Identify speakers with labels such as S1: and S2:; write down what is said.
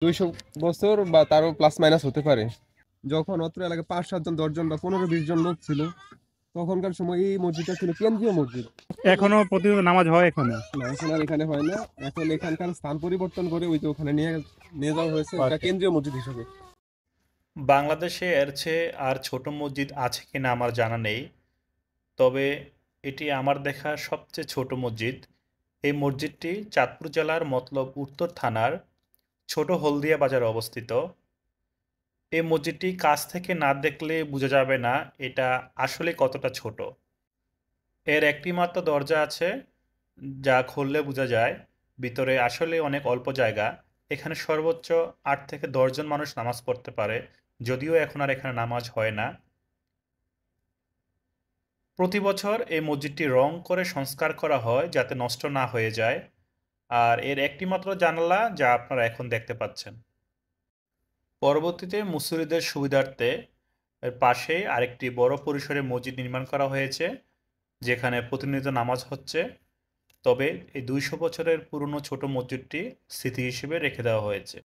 S1: 200 বছর বা তারও প্লাস মাইনাস হতে পারে। যখন অত্র এলাকায় 5-7 জন 10 জন বা 15-20 জন লোক ছিল, তখনকার সময় এই মসজিদটা ছিল কেন্দ্রীয় মসজিদ।
S2: এখনো প্রতিদিন নামাজ হয় এখানে?
S1: না, এখন আর এখানে হয় না। এখন এখানকার স্থান পরিবর্তন করে ওই যে ওখানে নিয়ে নিয়ে যাওয়া হয়েছে, ওটা
S2: আচ্ছা।
S1: কেন্দ্রীয় মসজিদ হিসেবে।
S3: বাংলাদেশে এর চেয়ে আর ছোট মসজিদ আছে কিনা আমার জানা নেই। তবে এটি আমার দেখা সবচেয়ে ছোট মসজিদ। এই মসজিদটি চাঁদপুর জেলার মতলব উত্তর থানার ছোট হলদিয়া বাজারে অবস্থিত। এই মসজিদটি কাছ থেকে না দেখলে বোঝা যাবে না এটা আসলে কতটা ছোট। এর একটি মাত্র দরজা আছে, যা খুললে বোঝা যায় ভিতরে আসলে অনেক অল্প জায়গা। এখানে সর্বোচ্চ ৮ থেকে ১০ জন মানুষ নামাজ পড়তে পারে, যদিও এখন আর এখানে নামাজ হয় না। প্রতি বছর এই মসজিদটি রং করে সংস্কার করা হয় যাতে নষ্ট না হয়ে যায়। আর এর একটি মাত্র জানালা যা আপনারা এখন দেখতে পাচ্ছেন। পরবর্তীতে মুসল্লিদের সুবিধার্থে এর পাশেই আরেকটি বড় পরিসরে মসজিদ নির্মাণ করা হয়েছে, যেখানে প্রতিনিয়ত নামাজ হচ্ছে। তবে এই ২০০ বছরের পুরনো ছোট মসজিদটি স্মৃতি হিসেবে রেখে দেওয়া হয়েছে।